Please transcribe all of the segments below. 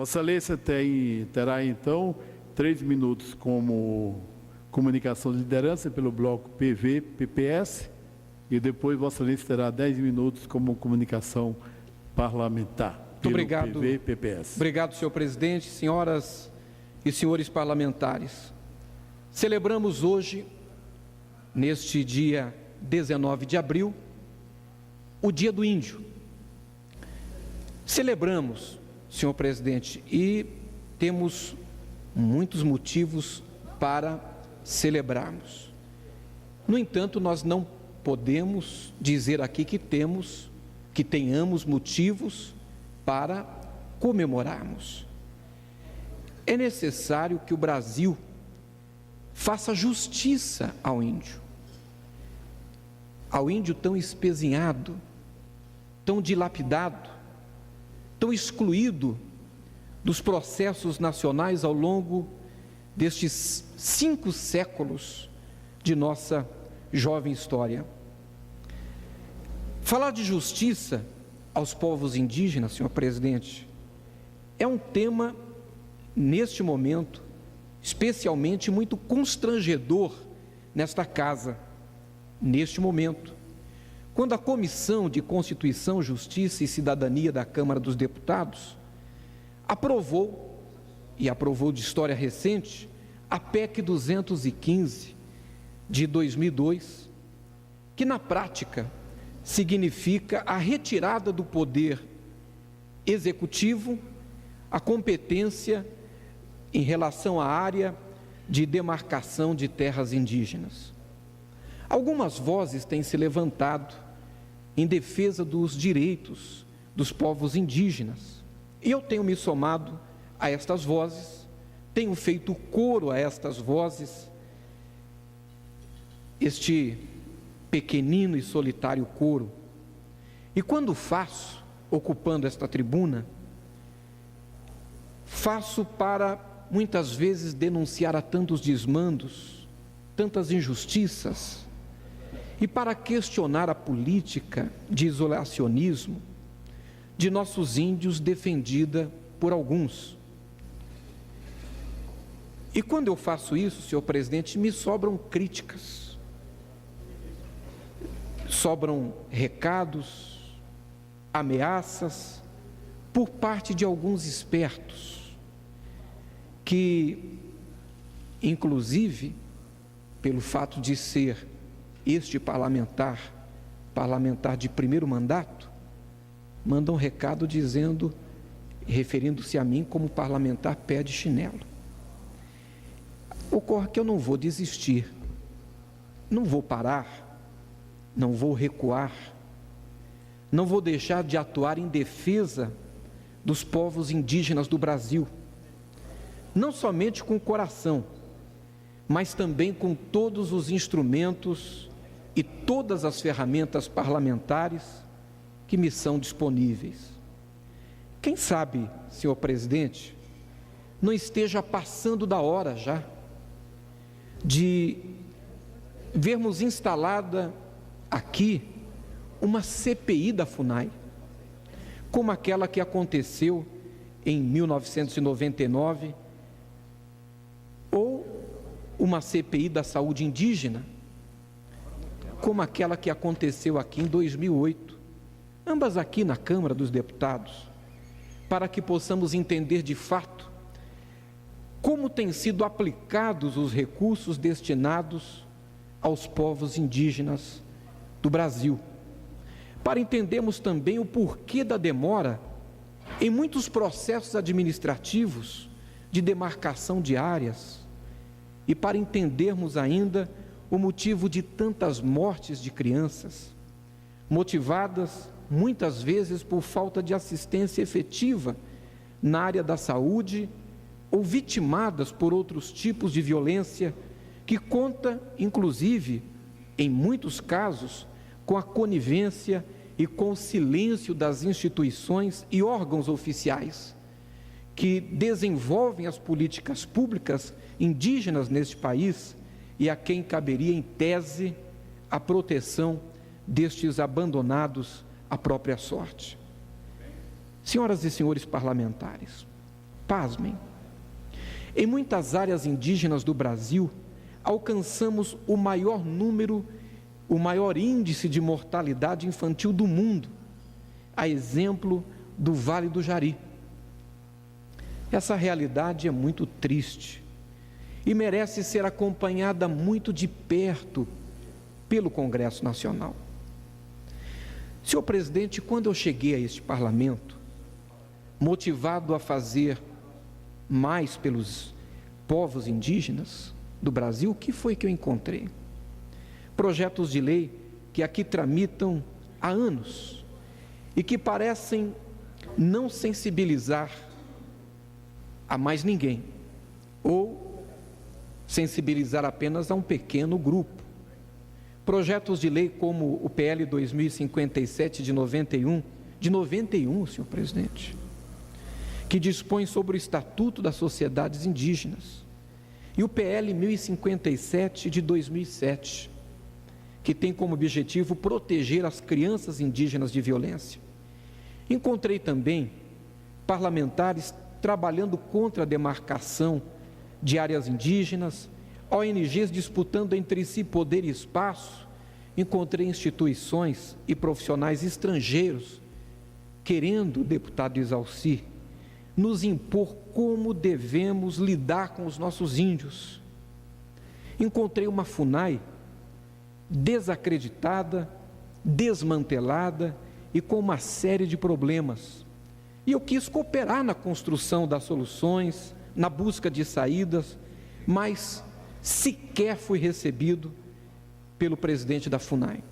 Vossa Excelência terá, então, 3 minutos como comunicação de liderança pelo bloco PV-PPS e depois Vossa Excelência terá 10 minutos como comunicação parlamentar pelo PV-PPS. Obrigado, senhor presidente, senhoras e senhores parlamentares. Celebramos hoje, neste dia 19 de abril, o Dia do Índio. Celebramos, senhor presidente, e temos muitos motivos para celebrarmos. No entanto, nós não podemos dizer aqui que tenhamos motivos para comemorarmos. É necessário que o Brasil faça justiça ao índio tão espezinhado, tão dilapidado, tão excluído dos processos nacionais ao longo destes 5 séculos de nossa jovem história. Falar de justiça aos povos indígenas, senhor presidente, é um tema, neste momento, especialmente muito constrangedor nesta casa, neste momento, quando a Comissão de Constituição, Justiça e Cidadania da Câmara dos Deputados aprovou de história recente, a PEC 215 de 2002, que na prática significa a retirada do poder executivo, a competência em relação à área de demarcação de terras indígenas. Algumas vozes têm se levantado em defesa dos direitos dos povos indígenas, e eu tenho me somado a estas vozes, tenho feito coro a estas vozes, este pequenino e solitário coro. E quando faço, ocupando esta tribuna, faço para muitas vezes denunciar a tantos desmandos, tantas injustiças, e para questionar a política de isolacionismo de nossos índios defendida por alguns. E quando eu faço isso, senhor presidente, me sobram críticas, sobram recados, ameaças por parte de alguns espertos que, inclusive, pelo fato de ser este parlamentar de primeiro mandato, mandam um recado dizendo, referindo-se a mim como parlamentar pé de chinelo. Ocorre que eu não vou desistir, não vou parar, não vou recuar, não vou deixar de atuar em defesa dos povos indígenas do Brasil, não somente com o coração, mas também com todos os instrumentos e todas as ferramentas parlamentares que me são disponíveis. Quem sabe, senhor presidente, não esteja passando da hora já de vermos instalada aqui uma CPI da FUNAI, como aquela que aconteceu em 1999, ou uma CPI da saúde indígena, como aquela que aconteceu aqui em 2008, ambas aqui na Câmara dos Deputados, para que possamos entender de fato como têm sido aplicados os recursos destinados aos povos indígenas do Brasil, para entendermos também o porquê da demora em muitos processos administrativos de demarcação de áreas, e para entendermos ainda o motivo de tantas mortes de crianças, motivadas muitas vezes por falta de assistência efetiva na área da saúde, ou vitimadas por outros tipos de violência, que conta, inclusive, em muitos casos, com a conivência e com o silêncio das instituições e órgãos oficiais, que desenvolvem as políticas públicas indígenas neste país e a quem caberia, em tese, a proteção destes abandonados à própria sorte. Senhoras e senhores parlamentares, pasmem, em muitas áreas indígenas do Brasil, alcançamos o maior índice de mortalidade infantil do mundo, a exemplo do Vale do Jari. Essa realidade é muito triste e merece ser acompanhada muito de perto pelo Congresso Nacional. Senhor presidente, quando eu cheguei a este parlamento, motivado a fazer mais pelos povos indígenas do Brasil, o que foi que eu encontrei? Projetos de lei que aqui tramitam há anos e que parecem não sensibilizar a mais ninguém, ou sensibilizar apenas a um pequeno grupo. Projetos de lei como o PL 2057 de 91, senhor presidente, que dispõe sobre o Estatuto das Sociedades Indígenas, e o PL 1057 de 2007, que tem como objetivo proteger as crianças indígenas de violência. Encontrei também parlamentares trabalhando contra a demarcação de áreas indígenas, ONGs disputando entre si poder e espaço. Encontrei instituições e profissionais estrangeiros querendo, deputado Exalci, nos impor como devemos lidar com os nossos índios. Encontrei uma FUNAI desacreditada, desmantelada e com uma série de problemas. E eu quis cooperar na construção das soluções, na busca de saídas, mas sequer fui recebido pelo presidente da FUNAI.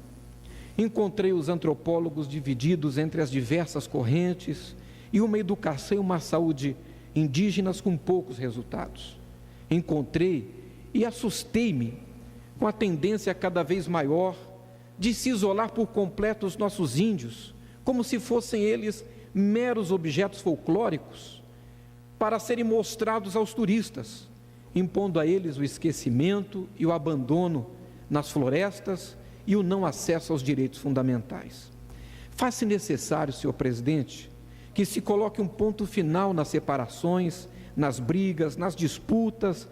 Encontrei os antropólogos divididos entre as diversas correntes e uma educação e uma saúde indígenas com poucos resultados. Encontrei e assustei-me com a tendência cada vez maior de se isolar por completo os nossos índios, como se fossem eles meros objetos folclóricos para serem mostrados aos turistas, impondo a eles o esquecimento e o abandono nas florestas e o não acesso aos direitos fundamentais. Faz-se necessário, senhor presidente, que se coloque um ponto final nas separações, nas brigas, nas disputas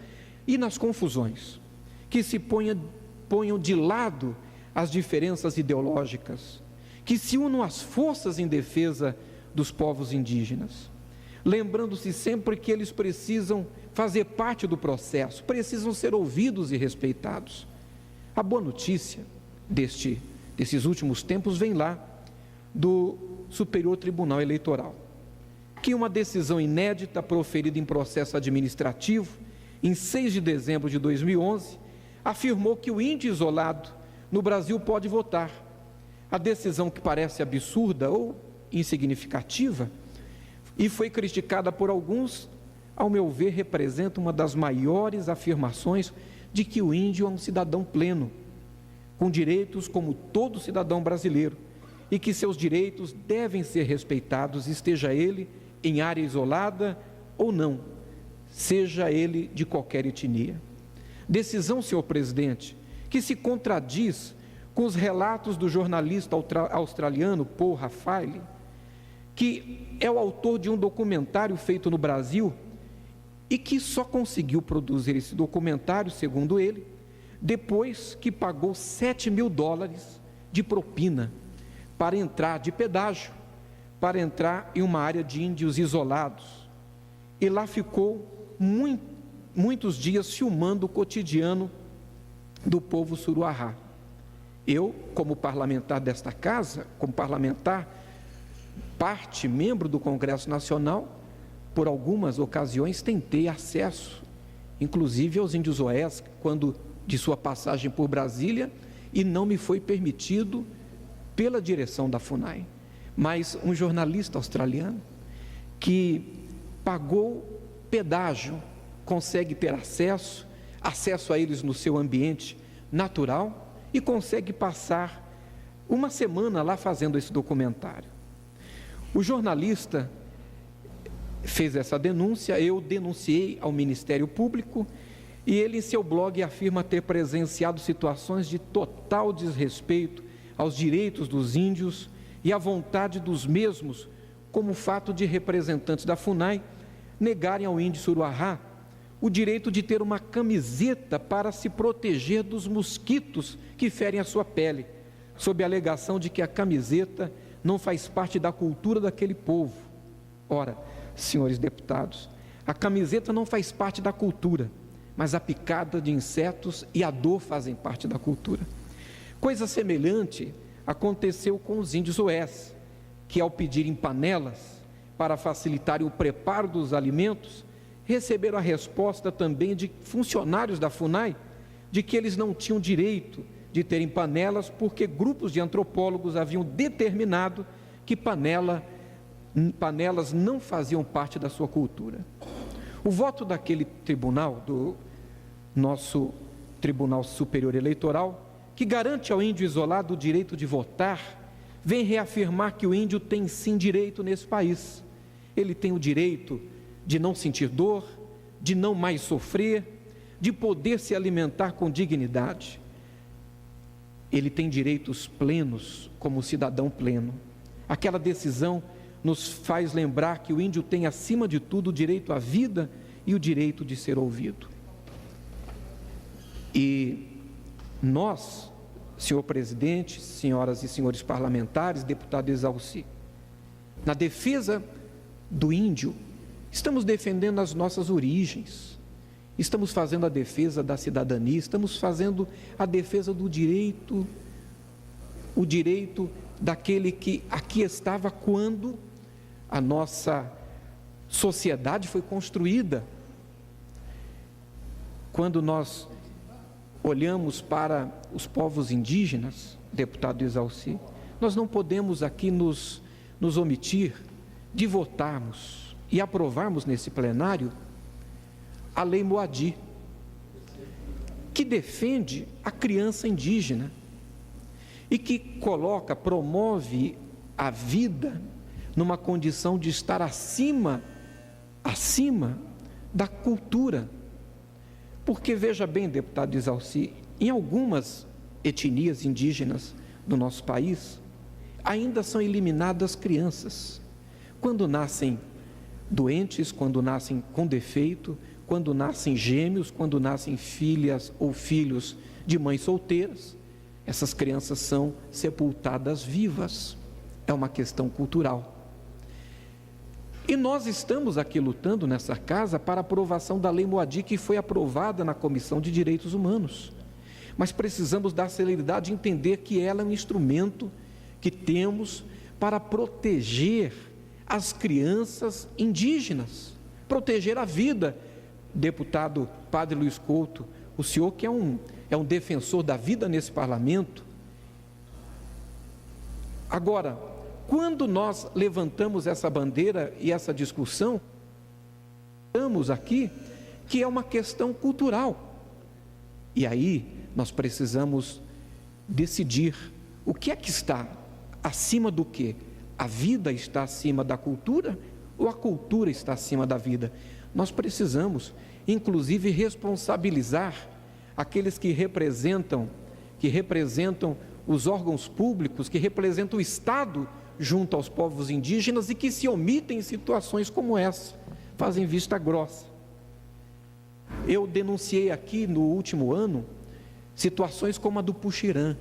e nas confusões, que se ponham de lado as diferenças ideológicas, que se unam as forças em defesa dos povos indígenas, lembrando-se sempre que eles precisam fazer parte do processo, precisam ser ouvidos e respeitados. A boa notícia desses últimos tempos vem lá do Superior Tribunal Eleitoral, que uma decisão inédita proferida em processo administrativo, em 6 de dezembro de 2011, afirmou que o índio isolado no Brasil pode votar. A decisão, que parece absurda ou insignificativa e foi criticada por alguns, ao meu ver, representa uma das maiores afirmações de que o índio é um cidadão pleno, com direitos como todo cidadão brasileiro, e que seus direitos devem ser respeitados, esteja ele em área isolada ou não, seja ele de qualquer etnia. Decisão, senhor presidente, que se contradiz com os relatos do jornalista australiano Paul Raffaele, que é o autor de um documentário feito no Brasil e que só conseguiu produzir esse documentário, segundo ele, depois que pagou $7.000 de propina para entrar, de pedágio, para entrar em uma área de índios isolados. E lá ficou muitos dias filmando o cotidiano do povo Suruahá. Eu, como parlamentar desta casa, como parlamentar, membro do Congresso Nacional, por algumas ocasiões tentei acesso, inclusive aos índios oés, quando de sua passagem por Brasília, e não me foi permitido pela direção da FUNAI. Mas um jornalista australiano que pagou pedágio consegue ter acesso a eles no seu ambiente natural e consegue passar uma semana lá fazendo esse documentário. O jornalista fez essa denúncia, eu denunciei ao Ministério Público e ele em seu blog afirma ter presenciado situações de total desrespeito aos direitos dos índios e à vontade dos mesmos, como o fato de representantes da FUNAI negarem ao índio Suruahá o direito de ter uma camiseta para se proteger dos mosquitos que ferem a sua pele, sob a alegação de que a camiseta não faz parte da cultura daquele povo. Ora, senhores deputados, a camiseta não faz parte da cultura, mas a picada de insetos e a dor fazem parte da cultura. Coisa semelhante aconteceu com os índios Ués, que ao pedirem panelas para facilitar o preparo dos alimentos, receberam a resposta também de funcionários da FUNAI, de que eles não tinham direito de terem panelas, porque grupos de antropólogos haviam determinado que panelas não faziam parte da sua cultura. O voto daquele tribunal, do nosso Tribunal Superior Eleitoral, que garante ao índio isolado o direito de votar, vem reafirmar que o índio tem sim direito nesse país. Ele tem o direito de não sentir dor, de não mais sofrer, de poder se alimentar com dignidade. Ele tem direitos plenos como cidadão pleno. Aquela decisão nos faz lembrar que o índio tem, acima de tudo, o direito à vida e o direito de ser ouvido. E nós, senhor presidente, senhoras e senhores parlamentares, deputado Exaussi, na defesa do índio, estamos defendendo as nossas origens, estamos fazendo a defesa da cidadania, estamos fazendo a defesa do direito, o direito daquele que aqui estava quando a nossa sociedade foi construída. Quando nós olhamos para os povos indígenas, deputado Exaussi, nós não podemos aqui nos omitir de votarmos e aprovarmos nesse plenário a Lei Moadi, que defende a criança indígena e que promove a vida numa condição de estar acima da cultura. Porque, veja bem, deputado Exaussi, em algumas etnias indígenas do nosso país, ainda são eliminadas crianças. Quando nascem doentes, quando nascem com defeito, quando nascem gêmeos, quando nascem filhas ou filhos de mães solteiras, essas crianças são sepultadas vivas. É uma questão cultural. E nós estamos aqui lutando nessa casa para a aprovação da Lei Moadi, que foi aprovada na Comissão de Direitos Humanos. Mas precisamos dar celeridade e entender que ela é um instrumento que temos para proteger as crianças indígenas, proteger a vida. Deputado Padre Luiz Couto, o senhor que é um defensor da vida nesse parlamento. Agora, quando nós levantamos essa bandeira e essa discussão, estamos aqui que é uma questão cultural. E aí nós precisamos decidir o que é que está acima do quê? A vida está acima da cultura ou a cultura está acima da vida? Nós precisamos, inclusive, responsabilizar aqueles que representam os órgãos públicos, que representam o Estado junto aos povos indígenas e que se omitem em situações como essa, fazem vista grossa. Eu denunciei aqui no último ano situações como a do Puxirã.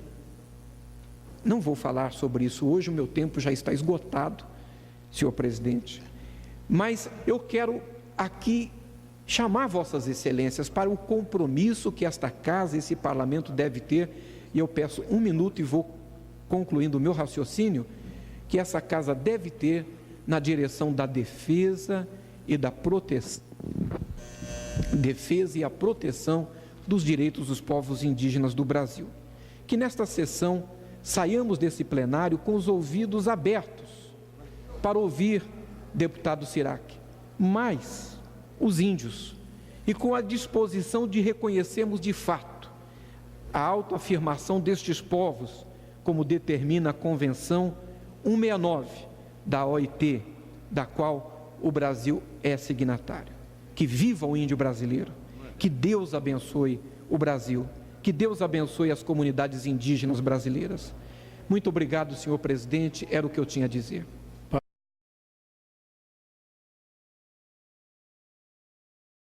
Não vou falar sobre isso hoje, o meu tempo já está esgotado, senhor presidente. Mas eu quero aqui chamar vossas excelências para o compromisso que esta casa, esse parlamento deve ter, e eu peço 1 minuto e vou concluindo o meu raciocínio, que essa casa deve ter na direção da defesa e da proteção, defesa e a proteção dos direitos dos povos indígenas do Brasil. Que nesta sessão saiamos desse plenário com os ouvidos abertos para ouvir, deputado Sirac, mais os índios e com a disposição de reconhecermos de fato a autoafirmação destes povos, como determina a Convenção 169 da OIT, da qual o Brasil é signatário. Que viva o índio brasileiro, que Deus abençoe o Brasil, que Deus abençoe as comunidades indígenas brasileiras. Muito obrigado, senhor presidente, era o que eu tinha a dizer.